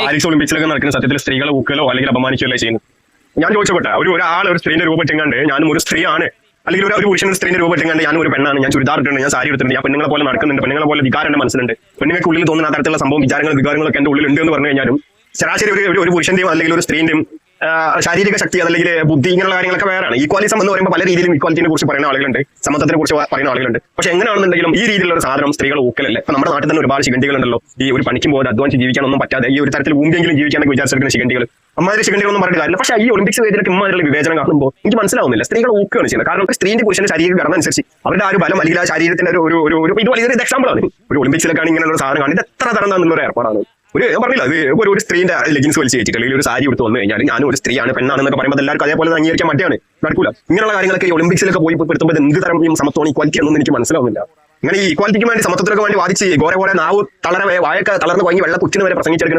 Paris ഒളിമ്പിക്സിലൊക്കെ നടക്കുന്ന സത്യത്തിൽ സ്ത്രീകളെ ഊക്കലോ അല്ലെങ്കിൽ അപമാനിക്കുകയല്ലോ ചെയ്യുന്നത്. ഞാൻ ചോദിച്ചപ്പെട്ട ഒരാൾ ഒരു സ്ത്രീന്റെ രൂപപ്പെട്ടിങ്ങാണ്ട് ഞാനും ഒരു സ്ത്രീയാണ്, അല്ലെങ്കിൽ ഒരു പുരുഷന്റെ സ്ത്രീന്റെ രൂപപ്പെട്ടിങ്ങാണ്ട് ഞാനും ഒരു പെണ്ണാണ്, ഞാൻ ചുരിദാർ ഇട്ടുണ്ട്, ഞാൻ സാരി എടുത്തിട്ടുണ്ട്, ഞാൻ പെണ്ണുങ്ങളെ പോലെ നടക്കുന്നുണ്ട്, പെണ്ണുങ്ങളെ പോലെ വികാരം എന്റെ മനസ്സിലുണ്ട്, പെണ്ണുങ്ങൾക്ക് ഉള്ളിൽ തോന്നുന്ന ആ തരത്തിലുള്ള സംഭവം വികാരങ്ങളൊക്കെ എന്റെ ഉള്ളിൽ ഉണ്ട് എന്ന് പറഞ്ഞു കഴിഞ്ഞാലും ശരാശരി ഒരു പുരുഷന്റെയും അല്ലെങ്കിൽ ഒരു സ്ത്രീന്റെയും ശാരീരിക ശക്തി അല്ലെങ്കിൽ ബുദ്ധി ഇങ്ങനെയുള്ള കാര്യങ്ങളൊക്കെ വേറെയാണ്. ഈക്വാലിസം എന്ന് പറയുമ്പോൾ പല രീതിയിലും ഈക്വാലിറ്റിനെ കുറിച്ച് പറയുന്ന ആളുകളുണ്ട്, സമത്വത്തിനെ കുറിച്ച് പറയുന്ന ആളുകളുണ്ട്. പക്ഷെ എങ്ങനെയാണെന്നുണ്ടെങ്കിലും ഈ രീതിയിലുള്ള ഒരു സാധനം സ്ത്രീകൾ ഊക്കലല്ലേ. ഇപ്പൊ നമ്മുടെ നാട്ടിൽ തന്നെ ഒരുപാട് ശിഖണ്ഡികളുണ്ടല്ലോ, ഈ ഒരു പണിക്കും പോകാൻ അധ്വാനിച്ച് ജീവിക്കാനൊന്നും പറ്റാതെ ഈ ഒരു തരത്തിൽ ഊമ്പെങ്കിലും ജീവിക്കാനൊക്കെ വിചാരിച്ചെടുക്കുന്ന ശിഖണ്ഡികൾ. അമ്മാതിരി ശിഖണ്ഡികളൊന്നും പറഞ്ഞിട്ട് കാര്യമില്ല. പക്ഷേ ഈ ഒളിമ്പിക്സ് വേദിയിലൊക്കെ ഇമ്മാതിരിയുള്ള വിവേചനം കാണുമ്പോൾ എനിക്ക് മനസ്സിലാവുന്നില്ല, സ്ത്രീകൾ ഊക്കുകയാണ് ചെയ്യുന്നത്. കാരണം സ്ത്രീന്റെ പുരുഷന്റെ ശരീരം ഘടന അനുസരിച്ച് അവരുടെ ആ ഒരു ബലം അല്ലെങ്കിൽ ആ ശരീരത്തിന്റെ ഇത് വലിയൊരു എക്സാമ്പിളാണ്. ഒരു ഒളിമ്പിക്സിലൊക്കെയാണ് ഇങ്ങനെയുള്ള ഒരു സാധനം കാണുന്നത്. ഇത് എത്ര തരം എന്നുള്ള ഏർപ്പാടാണ്. ഞാൻ പറഞ്ഞില്ല, അത് ഒരു സ്ത്രീന്റെ ലെഗിൻസ് വലിച്ച് വെച്ചിട്ട് അല്ലെങ്കിൽ ഒരു സാരി എടുത്ത് വന്നു കഴിഞ്ഞാൽ ഞാനും ഒരു സ്ത്രീയാണ് പെണ്ണാണെന്നൊക്കെ പറയുമ്പോൾ എല്ലാവർക്കും അതേപോലെ അംഗീകരിക്കാൻ മടിയാണ്, നടക്കൂല. ഇങ്ങനെയുള്ള കാര്യങ്ങളൊക്കെ ഈ ഒളിമ്പിക്സിലൊക്കെ പോയി പെടുത്തുമ്പോൾ എന്ത് തരം സമത്വം ഇക്വാലിറ്റി എന്നൊന്നും എനിക്ക് മനസ്സിലാവുന്നില്ല. ഇങ്ങനെ ഈ ഇക്വാലിറ്റിക്ക് വേണ്ടി സമത്വത്തിനൊക്കെ വേണ്ടി വാദിച്ച് ഘോര നാവ് വായൊക്കെ തളർന്ന് വാങ്ങി വെള്ള കുച്ചിന് വരെ പ്രസംഗിച്ചെടുക്കുന്ന